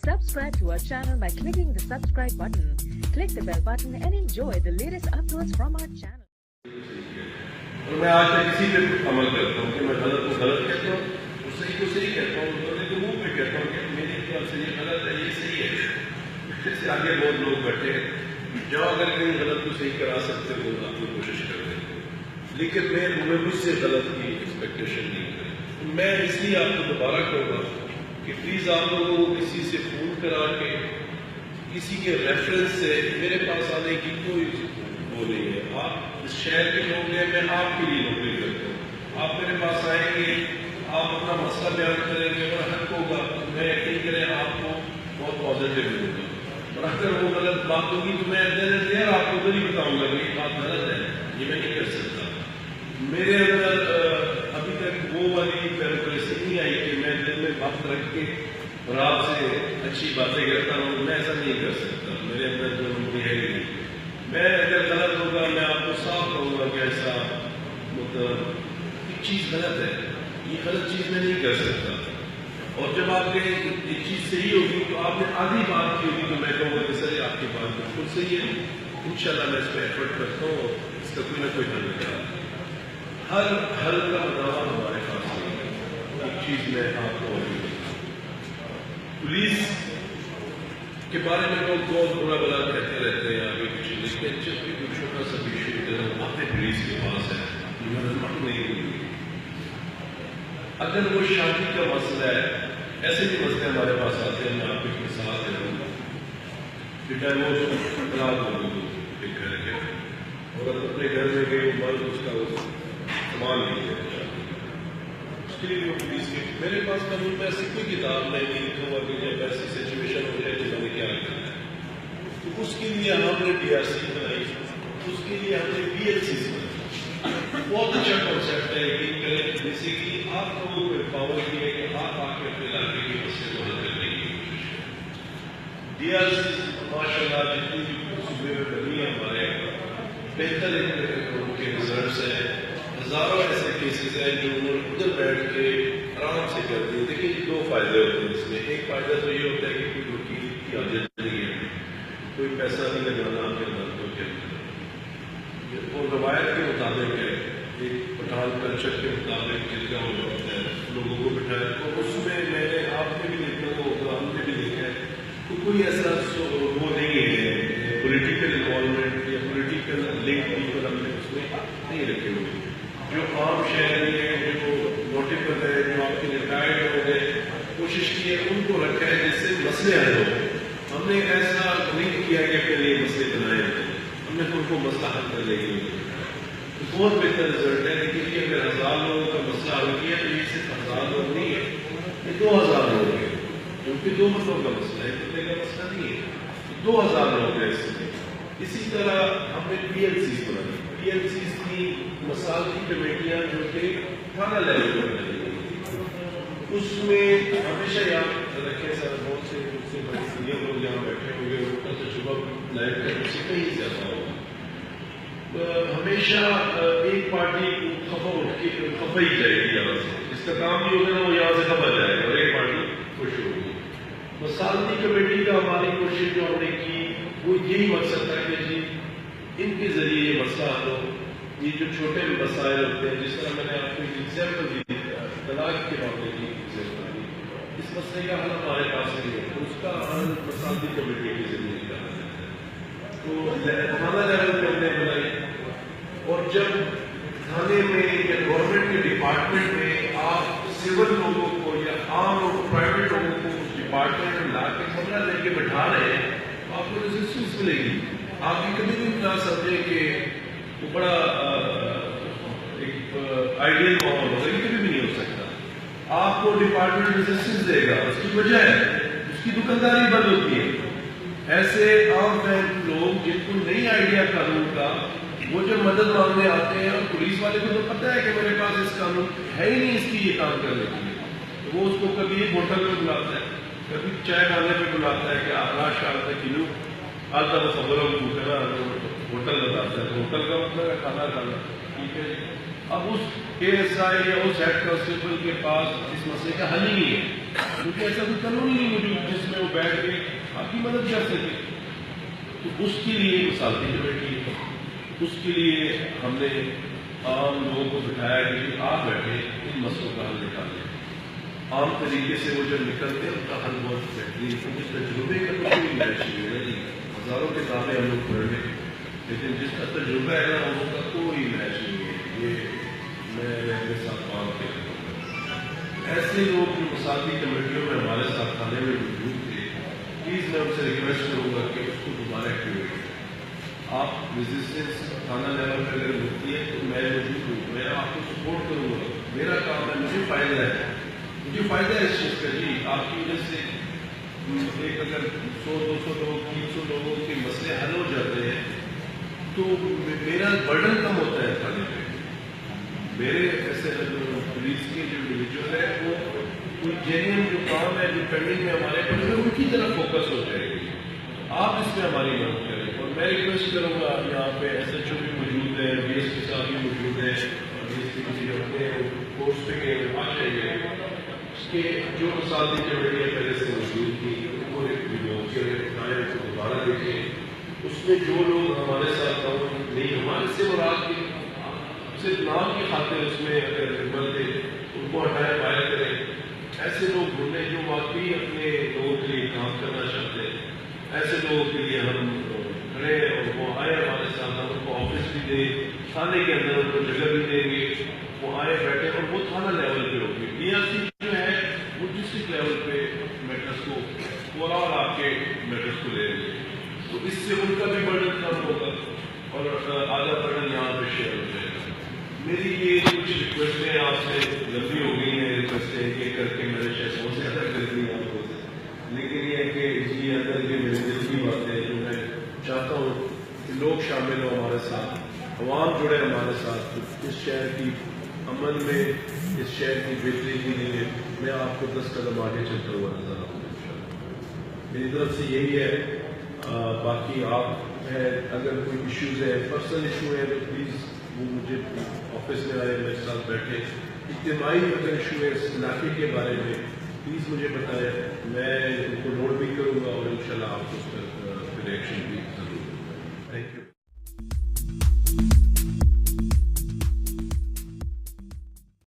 Subscribe to our channel by clicking the subscribe button. Click the bell button and enjoy the latest uploads from our channel. اور میں آج تک اسی پہ عمل کرتا ہوں کہ میں غلط کو غلط کہتا ہوں اور صحیح کو صحیح کہتا ہوں، غلط کو منہ پہ کہتا ہوں کہ میری خیال سے یہ غلط ہے، یہ صحیح ہے. اس سے آگے بہت لوگ بیٹھے ہیں جو اگر کہیں غلط کو صحیح کرا سکتے وہ اپنی کوشش کرتے ہیں، لیکن میں مجھ سے غلط کی ایکسپیکٹیشن نہیں کرتا. میں اس لیے آپ کو دوبارہ کہوں گا کہ پلیز آپ لوگوں کو کسی سے فون کرا کے کسی کے ریفرنس سے میرے پاس آنے کی کوئی وہ نہیں ہے. آپ اس شہر کے لوگ ہیں، میں آپ کے لیے نوکری کرتا ہوں. آپ میرے پاس آئیں گے، آپ اپنا مسئلہ بیان کریں گے اور حق ہوگا میں یقین کریں آپ کو بہت پازیٹیو ملوں گا. اور اگر وہ غلط بات ہوگی تو میں دیر آپ کو ادھر ہی بتاؤں گا کہ یہ بات غلط ہے، یہ میں نہیں کر سکتا. میرے اندر ابھی تک وہ والی کیلکولیشن نہیں آئی کہ میں دل میں وقت رکھ کے اور آپ سے اچھی باتیں کرتا ہوں. میں ایسا نہیں کر سکتا، میرے اندر جو نوکری ہے نہیں. میں اگر غلط ہوگا میں آپ کو صاف کہوں گا کہ ایسا مطلب ایک چیز غلط ہے، یہ غلط چیز میں نہیں کر سکتا. اور جب آپ کے ایک چیز صحیح ہوگی تو آپ نے آدھی بات کی ہوگی تو میں کہوں گا کہ سر آپ کی بات بالکل صحیح ہے، انشاءاللہ میں اس پہ ایفرٹ کرتا ہوں، اس کا کوئی نہ کوئی حل نکالا. ہر حل کا بتاوا ہمارے پاس نہیں ہے. ایک چیز میں آپ کو پولیس کے بارے میں لوگ بہت برا بلا کہتے رہتے ہیں آگے کچھ، لیکن جب بھی کوئی چھوٹا سا بھی ایشو اپنے پولیس کے پاس ہے نہیں ہوئی. اگر وہ شادی کا مسئلہ ہے، ایسے بھی مسئلے ہمارے پاس آتے ہیں. میں آپ کو ایک مثال دے رہا ہوں کہ ڈائیورس طلاق ہو گئی ایک گھر کے اور اپنے گھر میں گئی مرد اس کا سامان نہیں ہے، اس کے لیے وہ پولیس کے میرے پاس قانون میں ایسی کوئی کتاب نہیں لکھا ہوا کہ جب ایسی سچویشن ہو جائے تو میں نے کیا کرنا ہے. تو اس کے لیے ہم نے ڈی آر سی بنائی، اس کے لیے ہم نے پی ایل سی بنائی. بہت اچھا کانسیپٹ ہے. یقین کریں جیسے کہ آپ لوگوں کو امپاور کیا کہ آپ آ کے اپنے علاقے کے مسئلے کو حل کرنے کی کوشش کریں. ڈی آر سی ماشاء اللہ جتنی بھی صوبے میں بنی ہے ہمارے بہتر ان کے ریزلٹس ہیں. ہزاروں ایسے کیسز ہیں جو انہوں نے ادھر بیٹھ کے آرام سے کر دی. دیکھیے دو فائدے ہوتے ہیں اس میں. ایک فائدہ تو یہ ہوتا ہے کہ کوئی وکیل کی عادت نہیں ہے، کوئی پیسہ نہیں لگانا آپ کے عدالتوں کے اندر. اور روایت کے مطابق ہے، ایک پٹھان کلچر کے مطابق جلگا ہو جاتا ہے لوگوں کو بٹھایا. اور اس میں میں نے آپ نے بھی دیکھا ہو، ہم نے بھی دیکھا ہے کہ کوئی ایسا وہ نہیں ہے پولیٹیکل انوالومنٹ یا پولیٹیکل لنک پیپل ہم نے اس میں نہیں رکھے ہوئے. جو عام شہری ہیں، جو نوٹیبل ہے، جو آپ کے ریٹائرڈ ہو گئے، کوشش کی ہے ان کو رکھا ہے جس سے مسئلے حل ہو. ہم نے ایسا نہیں کیا کہ پہلے یہ مسئلے بنائے ہیں، ہم نے ان کو مسئلہ حل کر لے گی. بہت بہتر رزلٹ ہے. لیکن اگر 1000 لوگوں کا مسئلہ حل کیا تو یہ صرف 1000 لوگ نہیں ہے، یہ 2000 لوگ ہیں، کیونکہ 2 مسئلوں کا مسئلہ ہے، کتنے کا مسئلہ نہیں ہے. 2000 لوگ ہیں اس میں. اسی طرح ہم نے پی ایل سی بنائی. پی ایل سی کی مثال کی کمیٹیاں جو کہ تھانہ لیول پر بنائی گئی، اس میں ہمیشہ یاد رکھیں سر بہت سے اس سے بڑے سینئر لوگ یہاں بیٹھے ہوں گے، ان کا تجربہ لائف کا اس سے کہیں زیادہ ہوگا. ہمیشہ ایک پارٹی خفا اٹھ کے خفا ہی جائے گی یہاں سے، جس کا کام بھی ہوگا نا وہ یہاں سے خفا جائے گا اور ایک پارٹی خوش ہوگی. مسالتی کمیٹی کا ہماری کوشش جو ہم نے کی وہ یہی مقصد تھا کہ جی ان کے ذریعے یہ مسئلہ حل ہو. یہ جو چھوٹے مسائل ہوتے ہیں، جس طرح میں نے آپ کو ایک ایگزامپل دی طلاق کے معاملے کی ایگزامپل دی، اس مسئلے کا حل ہمارے پاس نہیں ہے، اس کا حل مسالتی کمیٹی کے ذریعے نکالا جاتا ہے. تو تھانہ لیول پہ ہم نے بنائی. اور جب تھانے میں یا گورنمنٹ کے ڈپارٹمنٹ میں آپ سول لوگوں کو یا عام لوگوں پرائیویٹ لوگوں کو اس ڈپارٹمنٹ میں لا کے کمرہ لے کے بٹھا رہے ہیں تو آپ کو ریزسٹنس ملے گی. آپ یہ کبھی بھی نہ سمجھیں کہ وہ بڑا ایک آئیڈیل ماحول ہوگا، یہ کبھی بھی نہیں ہو سکتا. آپ کو ڈپارٹمنٹ ریزسٹنس دے گا، اس کی وجہ ہے اس کی دکانداری بند ہوتی ہے. ایسے عام فہم لوگ جن کو نہیں آئیڈیا قانون کا، وہ جب مدد مانگنے آتے ہیں اور پولیس والے کو تو پتہ ہے کہ میرے پاس اس قانون ہے ہی نہیں اس کی یہ کام کرنے کے لیے، تو وہ اس کو کبھی ایک ہوٹل میں بلاتا ہے، کبھی چائے کھانے پہ بلاتا ہے کہ آراش آتا ہے کلو آتا وہ خبروں کو پوچھنا ہوٹل بتاتا ہے. ہوٹل کا مطلب ہے کھانا کھانا. ٹھیک ہے. اب اس اے ایس آئی یا اس ہیڈ کانسٹیبل کے پاس اس مسئلے کا حل ہی نہیں ہے، کیونکہ ایسا کوئی قانون ہی نہیں موجود جس میں وہ بیٹھ کے آپ کی مدد کر سکے. تو اس کے لیے مثالتی کمیٹی ہے. اس کے لیے ہم نے عام لوگوں کو بٹھایا کہ آپ بیٹھے ان مسئلوں کا حل نکالیں. عام طریقے سے وہ جب نکلتے ہیں ان کا حل بہت بہترین. اس تجربے کا تو کوئی میچ نہیں ہے. ہزاروں کتابیں ہم لوگ پڑھ لیں لیکن جس کا تجربہ ہے نا ان کا کوئی میچ نہیں ہے. یہ میں اپنے ساتھ کام کیا. ایسے لوگ جو مساعدی کمیٹیوں میں ہمارے ساتھ کھانے میں موجود تھے, پلیز میں ان سے ریکویسٹ کروں گا کہ اس کو دوبارہ ایکٹیویٹ کریں. آپ ریزسٹنس تھانہ لیول پہ اگر ہوتی ہے تو میں موجود ہوں, میں آپ کو سپورٹ کروں گا. میرا کام ہے, مجھے فائدہ ہے, مجھے فائدہ ہے اس چیز کا. جی آپ کی وجہ سے ایک اگر 100-200 لوگ 300 لوگوں کے مسئلے حل ہو جاتے ہیں تو میرا برڈن کم ہوتا ہے تھانے پہ. میرے ایسے جو پولیس کے جو انڈیویجول ہے وہ کوئی جینئن جو کام ہے جو پینڈنگ میں ہمارے پڑے ان کی طرف فوکس ہو جائے گی. آپ اس میں ہماری مدد کریں. اور میں ریکویسٹ کروں گا یہاں پہ ایس ایچ او بھی موجود ہے, بی ایس پی صاحب بھی موجود ہے, اور بی ایس پی کسی اپنے کورس پہ گئے آ جائیے کہ جو مساعدی کمیٹیاں پہلے سے موجود تھی ان کو ایک ویڈیو کو دوبارہ دیکھیں. اس میں جو لوگ ہمارے ساتھ کام نہیں, ہمارے سے مراد کی صرف نام کی خاطر اس میں اگر ممبر تھے ان کو ہٹائے باہر کریں. ایسے لوگ ڈھونڈیں جو واقعی اپنے لوگوں کے لیے کام کرنا چاہتے ہیں. ایسے لوگوں کے لیے ہم کھڑے اور وہ آئے ہمارے ساتھ. ہم ان کو آفس بھی دیں, تھانے کے اندر ان کو جگہ بھی دیں گے, وہ آئے بیٹھے. اور وہ تھانہ لیول پہ ہوگی. ڈی آر سی جو ہے وہ ڈسٹرکٹ لیول پہ میٹرس کو اوور آل آپ کے میٹرس کو لے لیں. تو اس سے ان کا بھی برڈن کم ہوگا اور آدھا برڈن یہاں پہ شیئر ہو جائے گا. میری یہ کچھ ریکویسٹیں آپ سے لمبی ہو گئی ہیں. ریکویسٹیں یہ کر کے میں نے شاید بہت زیادہ کر دی آپ کو, لیکن یہ ہے کہ جی اندر کے میرے دل کی بات ہے جو میں چاہتا ہوں کہ لوگ شامل ہوں ہمارے ساتھ, عوام جڑے ہمارے ساتھ. اس شہر کی امن میں, اس شہر کی بہتری کے لیے میں آپ کو 10 قدم آگے چلتا ہوا نظر آؤں گا. میری طرف سے یہی ہے. باقی آپ ہے اگر کوئی ایشوز ہے, پرسنل ایشو ہے تو پلیز وہ مجھے آفس میں آئے, میرے ساتھ بیٹھے. اجتماعی اگر ایشو ہے اس علاقے کے بارے میں پلیز مجھے بتائیں. میں